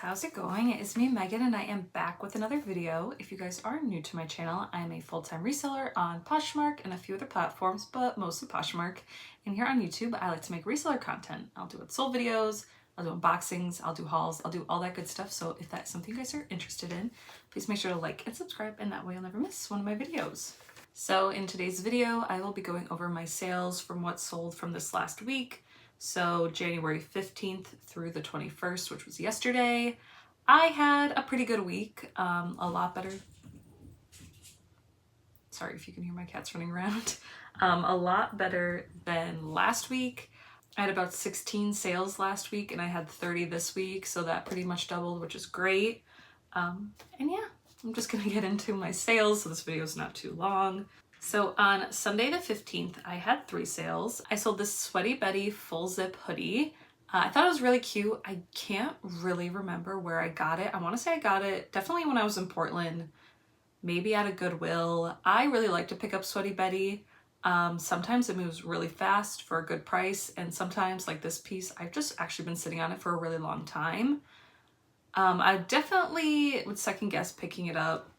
how's it going? It's me, Megan, and I am back with another video. If you guys are new to my channel, I'm a full-time reseller on Poshmark and a few other platforms, but mostly Poshmark. And here on YouTube, I like to make reseller content. I'll do sold videos, I'll do unboxings, I'll do hauls, I'll do all that good stuff. So if that's something you guys are interested in, please make sure to like and subscribe, and that way you'll never miss one of my videos. So in today's video, I will be going over my sales from what sold from this last week. So January 15th through the 21st, which was yesterday. I had a pretty good week, a lot better. Sorry if you can hear my cats running around. A lot better than last week. I had about 16 sales last week and I had 30 this week. So that pretty much doubled, which is great. And yeah, I'm just gonna get into my sales. So this video is not too long. So on Sunday the 15th, I had 3 sales. I sold this Sweaty Betty full zip hoodie. I thought it was really cute. I can't really remember where I got it. I want to say I got it definitely when I was in Portland, maybe at a Goodwill. I really like to pick up Sweaty Betty. Sometimes it moves really fast for a good price, and sometimes like this piece, I've just actually been sitting on it for a really long time. I definitely would second guess picking it up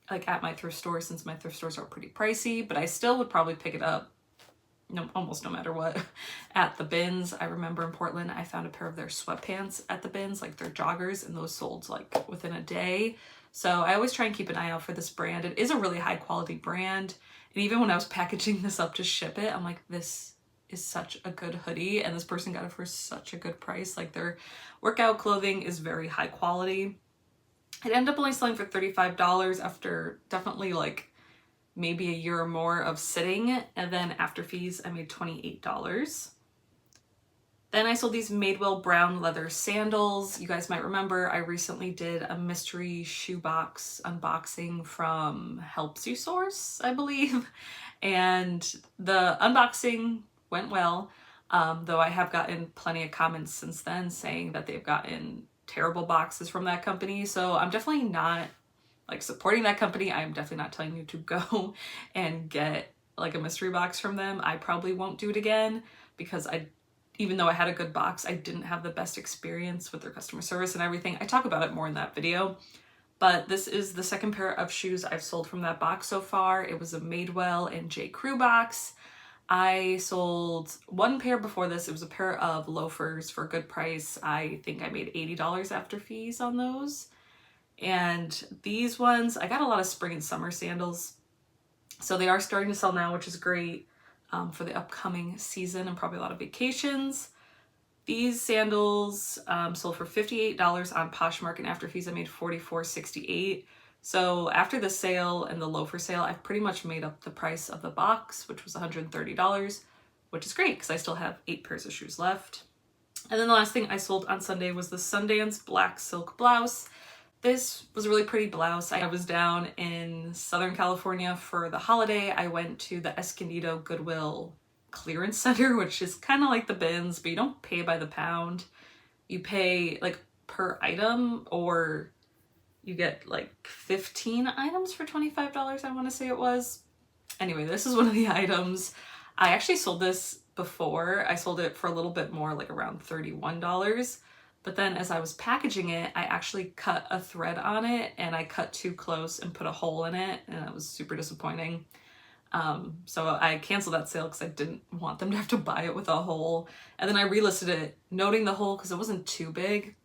like at my thrift store, since my thrift stores are pretty pricey, but I still would probably pick it up almost no matter what at the bins. I remember in Portland, I found a pair of their sweatpants at the bins, like their joggers, and those sold like within a day. So I always try and keep an eye out for this brand. It is a really high quality brand. And even when I was packaging this up to ship it, I'm like, this is such a good hoodie. And this person got it for such a good price. Like their workout clothing is very high quality. It ended up only selling for $35 after definitely like maybe a year or more of sitting. And then after fees, I made $28. Then I sold these Madewell brown leather sandals. You guys might remember I recently did a mystery shoebox unboxing from Helps You Source, I believe. And the unboxing went well, though I have gotten plenty of comments since then saying that they've gotten terrible boxes from that company. So I'm definitely not like supporting that company. I'm definitely not telling you to go and get like a mystery box from them. I probably won't do it again because even though I had a good box, I didn't have the best experience with their customer service and everything. I talk about it more in that video, but this is the second pair of shoes I've sold from that box so far. It was a Madewell and J. Crew box. I sold one pair before this. It was a pair of loafers for a good price. I think I made $80 after fees on those. And these ones, I got a lot of spring and summer sandals. So they are starting to sell now, which is great for the upcoming season and probably a lot of vacations. These sandals sold for $58 on Poshmark, and after fees I made $44.68. So after the sale and the loafer sale, I've pretty much made up the price of the box, which was $130, which is great because I still have 8 pairs of shoes left. And then the last thing I sold on Sunday was the Sundance black silk blouse. This was a really pretty blouse. I was down in Southern California for the holiday. I went to the Escondido Goodwill clearance center, which is kind of like the bins, but you don't pay by the pound. You pay like per item, or you get like 15 items for $25, I want to say it was. Anyway, this is one of the items. I actually sold this before. I sold it for a little bit more, like around $31. But then as I was packaging it, I actually cut a thread on it and I cut too close and put a hole in it, and that was super disappointing. So I canceled that sale because I didn't want them to have to buy it with a hole. And then I relisted it, noting the hole because it wasn't too big.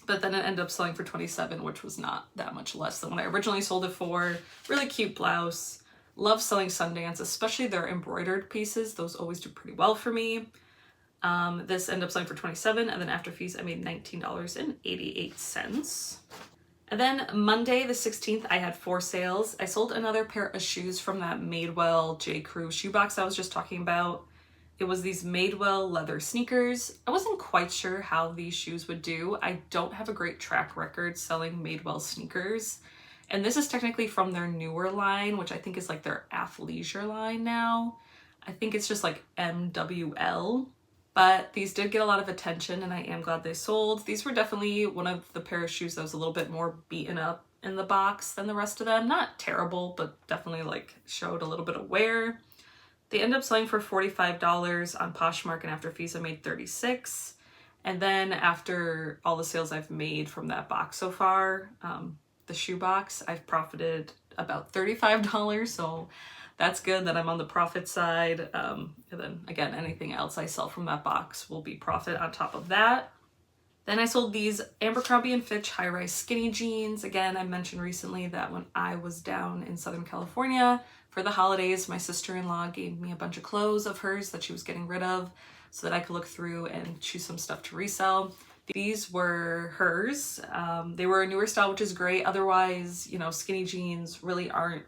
But then it ended up selling for $27, which was not that much less than what I originally sold it for. Really cute blouse. Love selling Sundance, especially their embroidered pieces. Those always do pretty well for me. This ended up selling for $27, and then after fees I made $19.88. And then Monday the 16th, I had 4 sales. I sold another pair of shoes from that Madewell J. Crew shoebox I was just talking about. It was these Madewell leather sneakers. I wasn't quite sure how these shoes would do. I don't have a great track record selling Madewell sneakers. And this is technically from their newer line, which I think is like their athleisure line now. I think it's just like MWL. But these did get a lot of attention and I am glad they sold. These were definitely one of the pair of shoes that was a little bit more beaten up in the box than the rest of them. Not terrible, but definitely like showed a little bit of wear. They ended up selling for $45 on Poshmark, and after fees I made $36. And then after all the sales I've made from that box so far, the shoe box, I've profited about $35. So that's good that I'm on the profit side. And then again, anything else I sell from that box will be profit on top of that. Then I sold these Abercrombie & Fitch high-rise skinny jeans. Again, I mentioned recently that when I was down in Southern California for the holidays, my sister-in-law gave me a bunch of clothes of hers that she was getting rid of so that I could look through and choose some stuff to resell. These were hers. They were a newer style, which is great. Otherwise, you know, skinny jeans really aren't,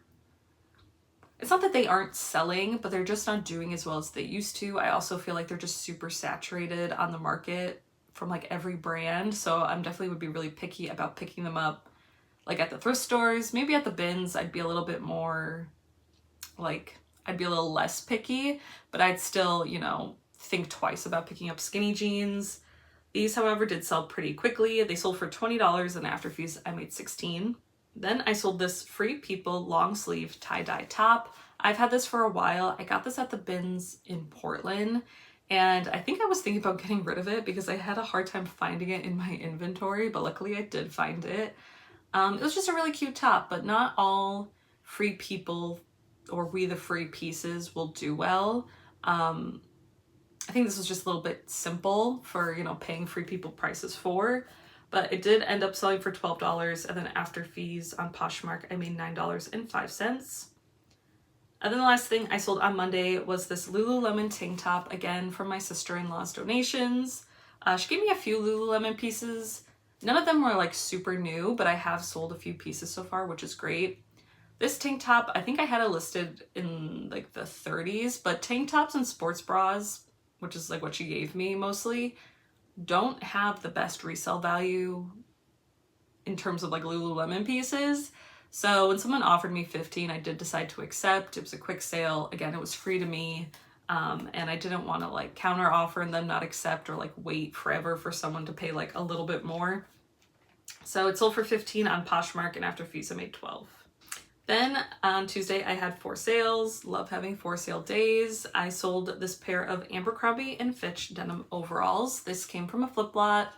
it's not that they aren't selling, but they're just not doing as well as they used to. I also feel like they're just super saturated on the market from like every brand. So I'm definitely would be really picky about picking them up like at the thrift stores. Maybe at the bins, I'd be a little bit more like, I'd be a little less picky, but I'd still, you know, think twice about picking up skinny jeans. These, however, did sell pretty quickly. They sold for $20 and after fees, I made $16. Then I sold this Free People long sleeve tie-dye top. I've had this for a while. I got this at the bins in Portland, and I think I was thinking about getting rid of it because I had a hard time finding it in my inventory, but luckily I did find it. It was just a really cute top, but not all Free People or We the Free pieces will do well. I think this was just a little bit simple for, you know, paying Free People prices for, but it did end up selling for $12, and then after fees on Poshmark, I made $9.05. And then the last thing I sold on Monday was this Lululemon tank top, again from my sister-in-law's donations. She gave me a few Lululemon pieces. None of them were like super new, but I have sold a few pieces so far, which is great. This tank top, I think I had it listed in like the 30s, but tank tops and sports bras, which is like what she gave me mostly, don't have the best resale value in terms of like Lululemon pieces. So when someone offered me $15, I did decide to accept. It was a quick sale. Again, it was free to me. And I didn't want to like counter offer and them not accept or like wait forever for someone to pay like a little bit more. So it sold for $15 on Poshmark, and after fees I made $12. Then on Tuesday I had 4 sales. Love having 4 sale days. I sold this pair of Abercrombie & Fitch denim overalls. This came from a Flip lot.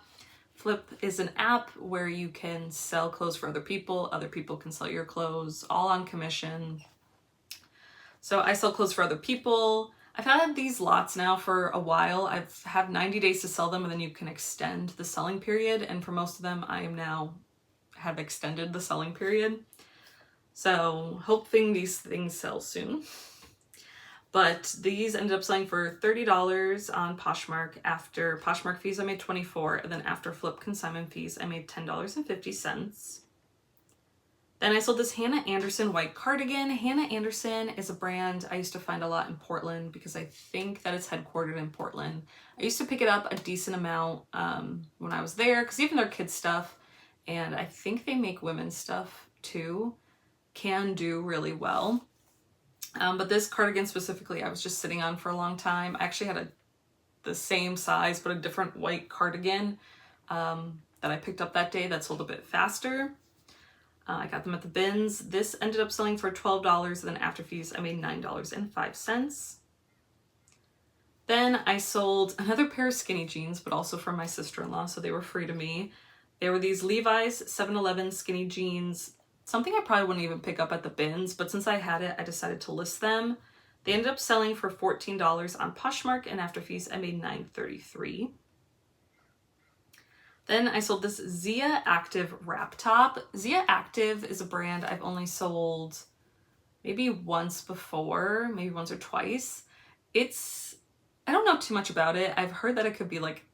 Flip is an app where you can sell clothes for other people can sell your clothes, all on commission. So I sell clothes for other people. I've had these lots now for a while. I've had 90 days to sell them, and then you can extend the selling period. And for most of them, I am now have extended the selling period. So hoping these things sell soon. But these ended up selling for $30 on Poshmark. After Poshmark fees, I made $24, and then after Flip consignment fees, I made $10.50. Then I sold this Hannah Anderson white cardigan. Hannah Anderson is a brand I used to find a lot in Portland because I think that it's headquartered in Portland. I used to pick it up a decent amount when I was there, because even their kids stuff, and I think they make women's stuff too, can do really well. But this cardigan specifically, I was just sitting on for a long time. I actually had the same size, but a different white cardigan that I picked up that day that sold a bit faster. I got them at the bins. This ended up selling for $12, and then after fees, I made $9.05. Then I sold another pair of skinny jeans, but also from my sister-in-law, so they were free to me. They were these Levi's 711 skinny jeans, something I probably wouldn't even pick up at the bins, but since I had it, I decided to list them. They ended up selling for $14 on Poshmark, and after fees, I made $9.33. Then I sold this Zia Active wrap top. Zia Active is a brand I've only sold maybe once before, maybe once or twice. I don't know too much about it. I've heard that it could be like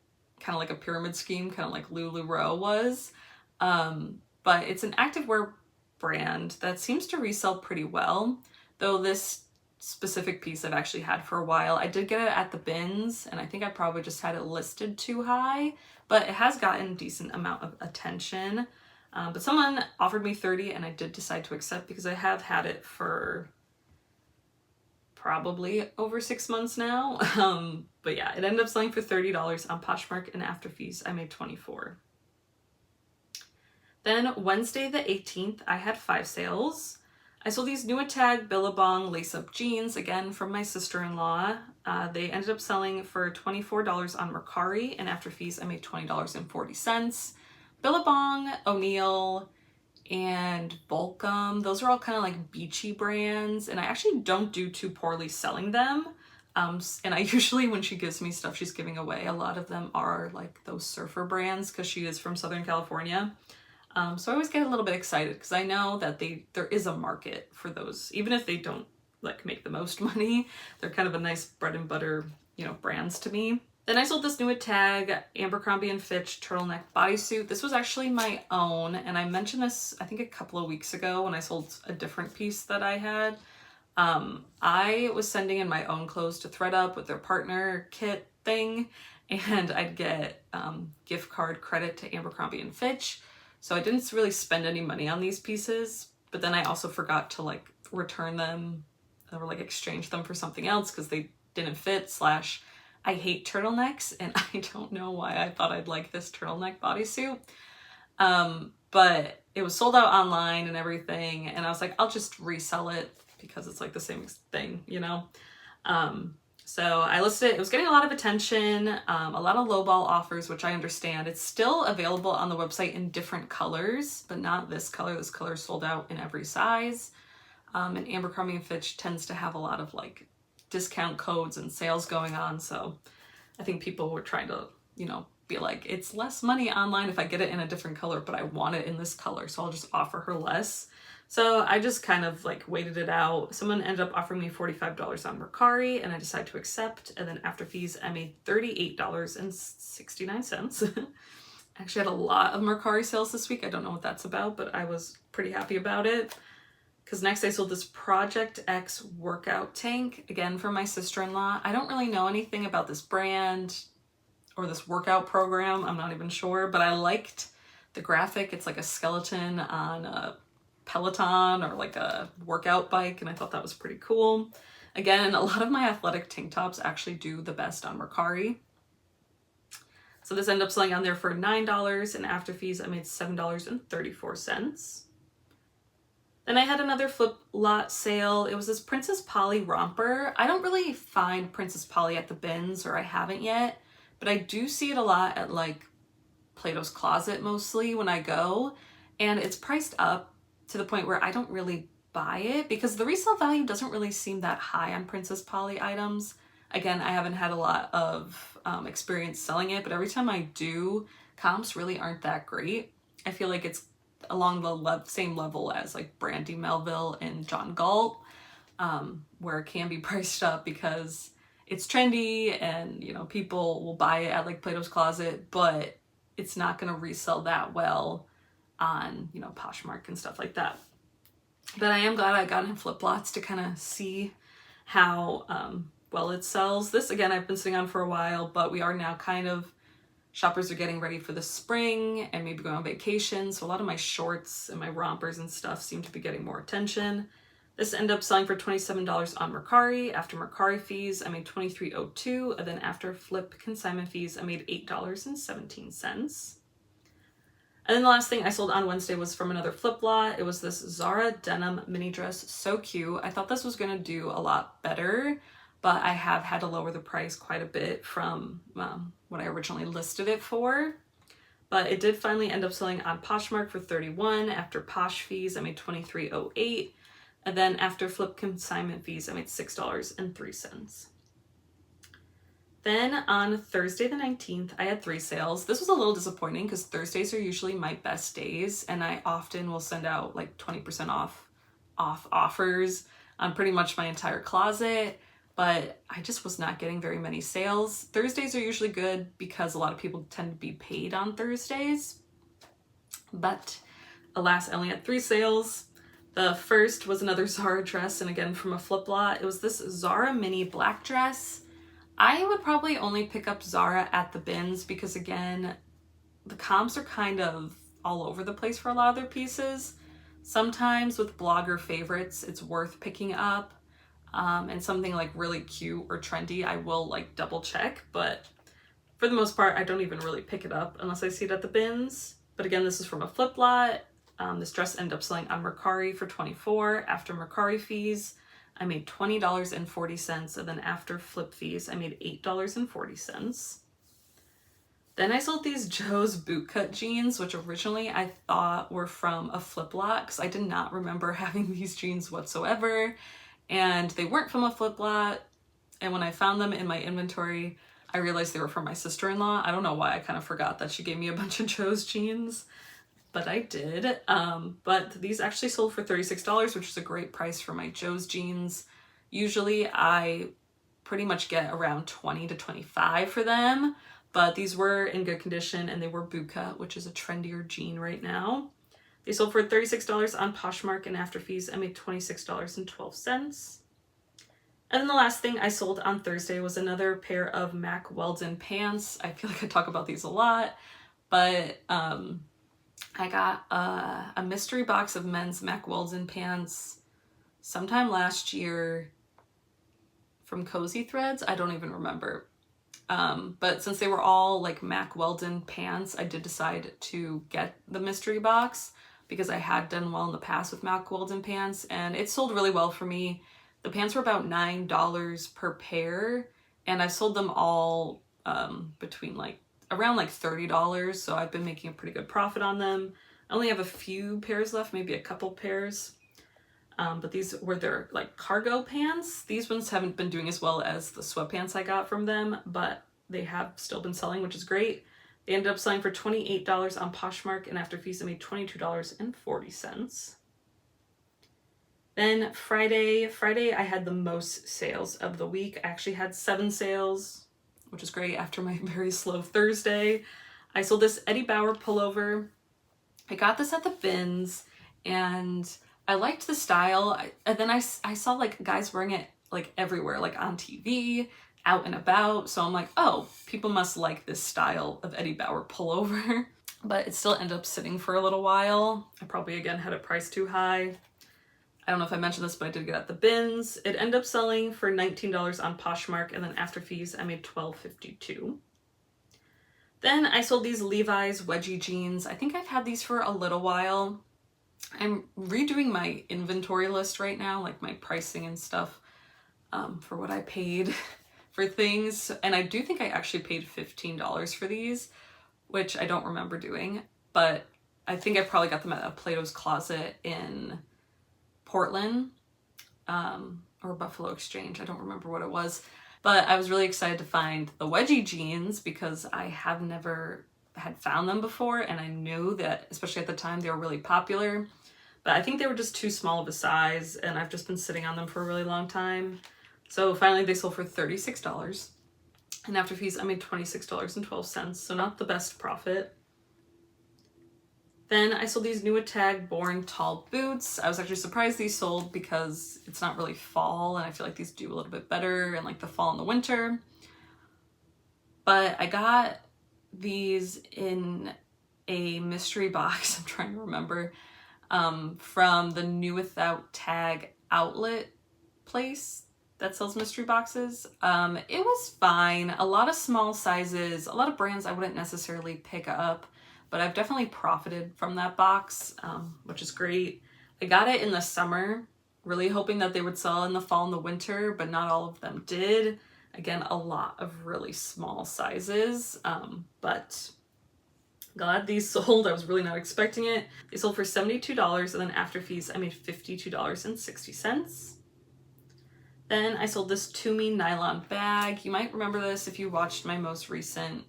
kind of like a pyramid scheme, kind of like LuLaRoe was. But it's an activewear brand that seems to resell pretty well, though this specific piece I've actually had for a while. I did get it at the bins, and I think I probably just had it listed too high, but it has gotten a decent amount of attention. But someone offered me $30, and I did decide to accept because I have had it for probably over 6 months now. But yeah, it ended up selling for $30 on Poshmark, and after fees, I made $24. Then Wednesday the 18th, I had 5 sales. I sold these new tag Billabong lace-up jeans, again from my sister-in-law. They ended up selling for $24 on Mercari, and after fees I made $20.40. Billabong, O'Neill, and Volcom, those are all kind of like beachy brands, and I actually don't do too poorly selling them. And I usually, when she gives me stuff she's giving away, a lot of them are like those surfer brands because she is from Southern California. So I always get a little bit excited because I know that there is a market for those, even if they don't like make the most money. They're kind of a nice bread and butter, you know, brands to me. Then I sold this new tag Abercrombie & Fitch turtleneck bodysuit. This was actually my own, and I mentioned this I think a couple of weeks ago when I sold a different piece that I had. I was sending in my own clothes to THREDUP with their partner kit thing, and I'd get gift card credit to Abercrombie & Fitch. So I didn't really spend any money on these pieces, but then I also forgot to like return them or like exchange them for something else because they didn't fit / I hate turtlenecks, and I don't know why I thought I'd like this turtleneck bodysuit. But it was sold out online and everything, and I was like, I'll just resell it because it's like the same thing, you know? So I listed it. It was getting a lot of attention, a lot of lowball offers, which I understand. It's still available on the website in different colors, but not this color. This color is sold out in every size. And Abercrombie & Fitch tends to have a lot of like discount codes and sales going on. So I think people were trying to, you know, be like, it's less money online if I get it in a different color, but I want it in this color, so I'll just offer her less. So I just kind of like waited it out. Someone ended up offering me $45 on Mercari, and I decided to accept. And then after fees, I made $38.69. I actually had a lot of Mercari sales this week. I don't know what that's about, but I was pretty happy about it. Because next I sold this Project X workout tank, again from my sister-in-law. I don't really know anything about this brand or this workout program. I'm not even sure, but I liked the graphic. It's like a skeleton on a Peloton or like a workout bike, and I thought that was pretty cool. Again, a lot of my athletic tank tops actually do the best on Mercari. So this ended up selling on there for $9, and after fees I made $7.34. Then I had another flip lot sale. It was this Princess Polly romper. I don't really find Princess Polly at the bins, or I haven't yet, but I do see it a lot at like Plato's Closet mostly when I go, and it's priced up to the point where I don't really buy it because the resale value doesn't really seem that high on Princess Polly items. Again, I haven't had a lot of experience selling it, but every time I do, comps really aren't that great. I feel like it's along the same level as like Brandy Melville and John Galt, where it can be priced up because it's trendy and, you know, people will buy it at like Plato's Closet, but it's not going to resell that well on, you know, Poshmark and stuff like that. But I am glad I got in flip lots to kind of see how well it sells. This, again, I've been sitting on for a while, but we are now kind of, shoppers are getting ready for the spring and maybe going on vacation. So a lot of my shorts and my rompers and stuff seem to be getting more attention. This ended up selling for $27 on Mercari. After Mercari fees, I made $23.02. And then after flip consignment fees, I made $8.17. And then the last thing I sold on Wednesday was from another flip lot. It was this Zara denim mini dress. So cute. I thought this was going to do a lot better, but I have had to lower the price quite a bit from what I originally listed it for. But it did finally end up selling on Poshmark for $31. After Posh fees, I made $23.08. And then after flip consignment fees, I made $6.03. Then on Thursday the 19th, I had 3 sales. This was a little disappointing because Thursdays are usually my best days, and I often will send out like 20% off offers on pretty much my entire closet, but I just was not getting very many sales. Thursdays are usually good because a lot of people tend to be paid on Thursdays, but alas, I only had 3 sales. The first was another Zara dress, and again from a flip lot. It was this Zara mini black dress. I would probably only pick up Zara at the bins because, again, the comps are kind of all over the place for a lot of their pieces. Sometimes with blogger favorites, it's worth picking up, and something like really cute or trendy, I will like double check, but for the most part, I don't even really pick it up unless I see it at the bins. But again, this is from a flip lot. This dress ended up selling on Mercari for $24. After Mercari fees, I made $20.40, and then after flip fees, I made $8.40. Then I sold these Joe's bootcut jeans, which originally I thought were from a flip lot because I did not remember having these jeans whatsoever. And they weren't from a flip lot. And when I found them in my inventory, I realized they were from my sister-in-law. I don't know why I kind of forgot that she gave me a bunch of Joe's jeans, but I did. But these actually sold for $36, which is a great price for my Joe's jeans. Usually I pretty much get around $20 to $25 for them. But these were in good condition and they were bootcut, which is a trendier jean right now. They sold for $36 on Poshmark, and after fees, I made $26.12. And then the last thing I sold on Thursday was another pair of Mack Weldon pants. I feel like I talk about these a lot, but I got a mystery box of men's Mack Weldon pants sometime last year from Cozy Threads. I don't even remember. But since they were all like Mack Weldon pants, I did decide to get the mystery box because I had done well in the past with Mack Weldon pants, and it sold really well for me. The pants were about $9 per pair, and I've sold them all between around $30, so I've been making a pretty good profit on them. I only have a few pairs left, maybe a couple pairs. But these were their cargo pants. These ones haven't been doing as well as the sweatpants I got from them, but they have still been selling, which is great. They ended up selling for $28 on Poshmark, and after fees I made $22.40. Then Friday I had the most sales of the week. I actually had 7 sales, which is great after my very slow Thursday. I sold this Eddie Bauer pullover. I got this at the bins, and I liked the style. And then I saw guys wearing it everywhere, on TV, out and about. So I'm like, oh, people must like this style of Eddie Bauer pullover. But it still ended up sitting for a little while. I probably again had it priced too high. I don't know if I mentioned this, but I did get at the bins. It ended up selling for $19 on Poshmark, and then after fees I made $12.52. Then I sold these Levi's wedgie jeans. I think I've had these for a little while. I'm redoing my inventory list right now, my pricing and stuff, for what I paid for things. And I do think I actually paid $15 for these, which I don't remember doing, but I think I probably got them at a Plato's Closet in Portland, or Buffalo Exchange. I don't remember what it was, but I was really excited to find the wedgie jeans because I have never had found them before, and I knew that, especially at the time, they were really popular, but I think they were just too small of a size, and I've just been sitting on them for a really long time. So finally they sold for $36, and after fees I made $26.12, so not the best profit. Then I sold these New Tag Born tall boots. I was actually surprised these sold because it's not really fall, and I feel like these do a little bit better in the fall and the winter. But I got these in a mystery box, I'm trying to remember, from the New Without Tag outlet place that sells mystery boxes. It was fine. A lot of small sizes, a lot of brands I wouldn't necessarily pick up, but I've definitely profited from that box, which is great. I got it in the summer, really hoping that they would sell in the fall and the winter, but not all of them did. Again, a lot of really small sizes, but glad these sold. I was really not expecting it. They sold for $72, and then after fees, I made $52.60. Then I sold this Tumi nylon bag. You might remember this if you watched my most recent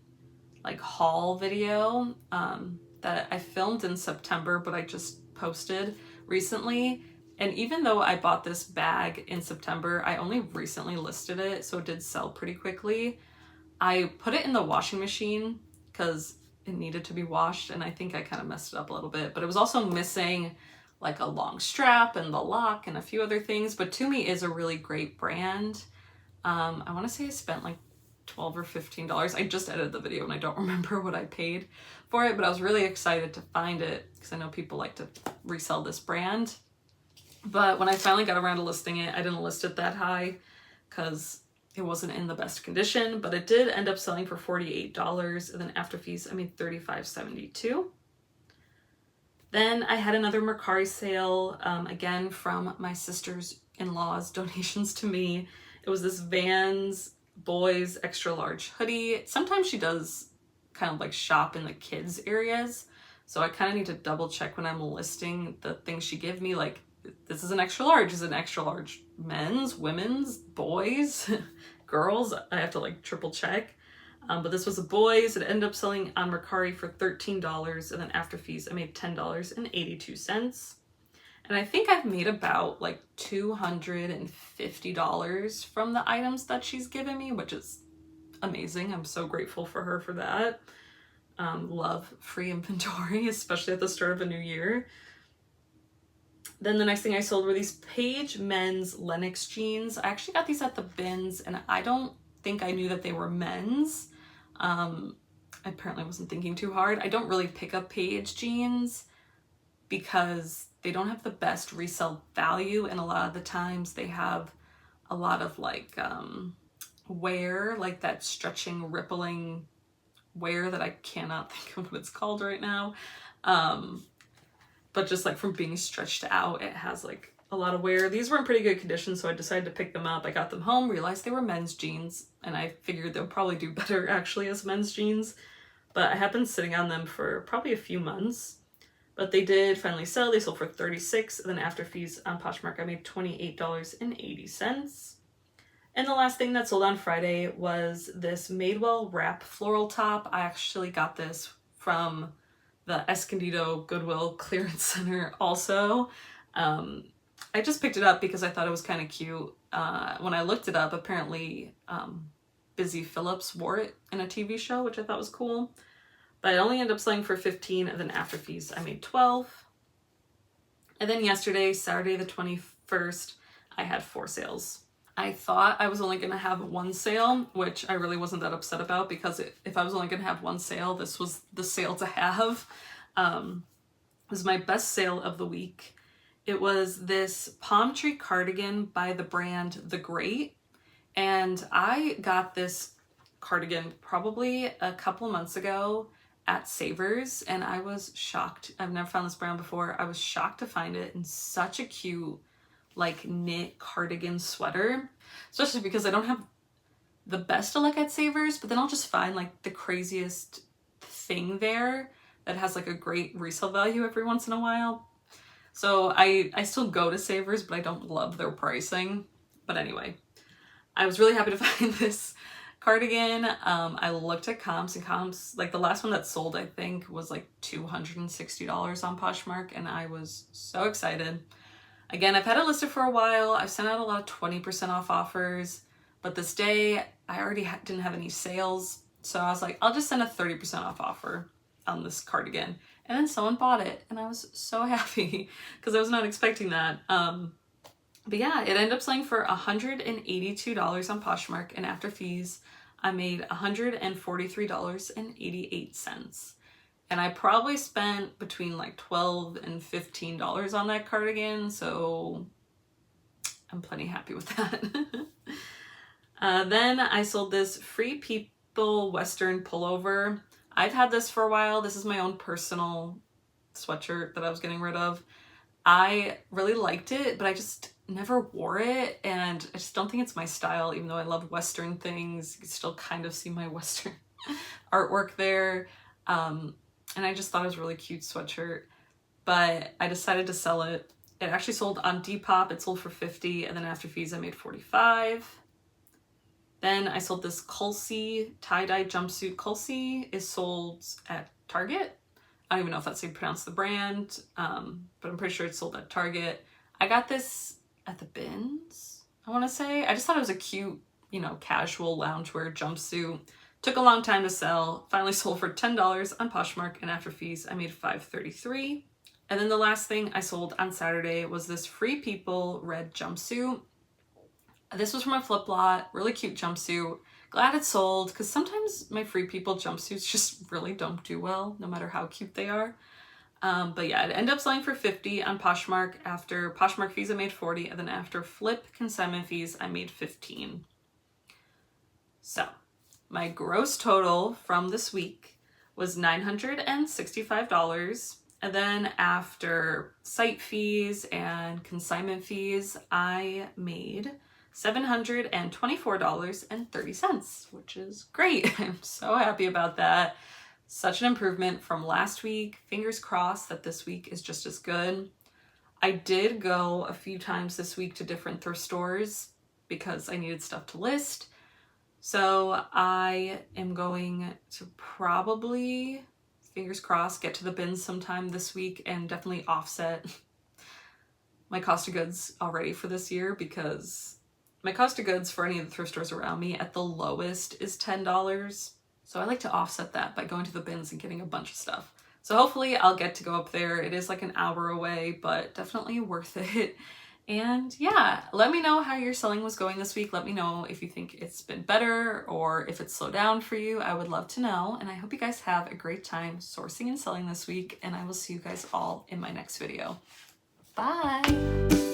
haul video that I filmed in September, but I just posted recently. And even though I bought this bag in September, I only recently listed it, so it did sell pretty quickly. I put it in the washing machine because it needed to be washed, and I think I kind of messed it up a little bit, but it was also missing a long strap and the lock and a few other things. But Tumi is a really great brand. I want to say I spent $12 or $15. I just edited the video and I don't remember what I paid for it, but I was really excited to find it because I know people like to resell this brand. But when I finally got around to listing it, I didn't list it that high because it wasn't in the best condition, but it did end up selling for $48, and then after fees I made $35.72. Then I had another Mercari sale, again from my sister's-in-law's donations to me. It was this Vans boys extra large hoodie. Sometimes she does kind of like shop in the kids areas, so I kind of need to double check when I'm listing the things she gave me, like this is an extra large. Is it an extra large men's, women's, boys, girls? I have to like triple check. But this was a boys. It ended up selling on Mercari for $13, and then after fees I made $10.82. And I think I've made about like $250 from the items that she's given me, which is amazing. I'm so grateful for her for that. Love free inventory, especially at the start of a new year. Then the next thing I sold were these Paige men's Lennox jeans. I actually got these at the bins, and I don't think I knew that they were men's. I apparently wasn't thinking too hard. I don't really pick up Paige jeans because they don't have the best resale value, and a lot of the times they have a lot of like wear, like that stretching, rippling wear that I cannot think of what it's called right now. But just like from being stretched out, it has like a lot of wear. These were in pretty good condition, so I decided to pick them up. I got them home, realized they were men's jeans, and I figured they'll probably do better actually as men's jeans. But I have been sitting on them for probably a few months. But they did finally sell. They sold for $36, and then after fees on Poshmark, I made $28.80. And the last thing that sold on Friday was this Madewell wrap floral top. I actually got this from the Escondido Goodwill Clearance Center also. I just picked it up because I thought it was kind of cute. When I looked it up, apparently Busy Phillips wore it in a TV show, which I thought was cool. But I only ended up selling for $15, and then after fees I made $12. And then yesterday, Saturday the 21st, I had 4 sales. I thought I was only going to have 1 sale, which I really wasn't that upset about, because if I was only going to have 1 sale, this was the sale to have. It was my best sale of the week. It was this palm tree cardigan by the brand The Great. And I got this cardigan probably a couple months ago at Savers, and I was shocked. I've never found this brand before. I was shocked to find it in such a cute like knit cardigan sweater, especially because I don't have the best to look at Savers, but then I'll just find like the craziest thing there that has like a great resale value every once in a while. So I still go to Savers, but I don't love their pricing. But anyway, I was really happy to find this cardigan. I looked at comps, and comps, like the last one that sold I think was like $260 on Poshmark, and I was so excited. Again, I've had it listed for a while. I've sent out a lot of 20% off offers, but this day I already didn't have any sales. So I was like, I'll just send a 30% off offer on this cardigan. And then someone bought it, and I was so happy because I was not expecting that. But yeah, it ended up selling for $182 on Poshmark, and after fees, I made $143.88. And I probably spent between like $12 and $15 on that cardigan, so I'm plenty happy with that. Then I sold this Free People Western pullover. I've had this for a while. This is my own personal sweatshirt that I was getting rid of. I really liked it, but I just never wore it, and I just don't think it's my style, even though I love Western things. You can still kind of see my Western artwork there. And I just thought it was a really cute sweatshirt, but I decided to sell it. It actually sold on Deepop. It sold for $50, and then after fees I made $45. Then I sold this Culsey tie-dye jumpsuit. Culsey is sold at Target. I don't even know if that's how you pronounce the brand, but I'm pretty sure it's sold at Target. I got this at the bins, I want to say. I just thought it was a cute, you know, casual loungewear jumpsuit. Took a long time to sell. Finally sold for $10 on Poshmark, and after fees I made $5.33. And then the last thing I sold on Saturday was this Free People red jumpsuit. This was from a flip lot, really cute jumpsuit. Glad it sold, because sometimes my Free People jumpsuits just really don't do well, no matter how cute they are. But yeah, it ended up selling for $50 on Poshmark. After Poshmark fees I made $40, and then after FLYP consignment fees I made $15. So my gross total from this week was $965. And then after site fees and consignment fees, I made $724.30, which is great. I'm so happy about that. Such an improvement from last week. Fingers crossed that this week is just as good. I did go a few times this week to different thrift stores because I needed stuff to list. So I am going to probably, fingers crossed, get to the bins sometime this week and definitely offset my cost of goods already for this year, because my cost of goods for any of the thrift stores around me at the lowest is $10. So I like to offset that by going to the bins and getting a bunch of stuff. So hopefully I'll get to go up there. It is like an hour away, but definitely worth it. And yeah, let me know how your selling was going this week. Let me know if you think it's been better or if it's slowed down for you. I would love to know. And I hope you guys have a great time sourcing and selling this week. And I will see you guys all in my next video. Bye.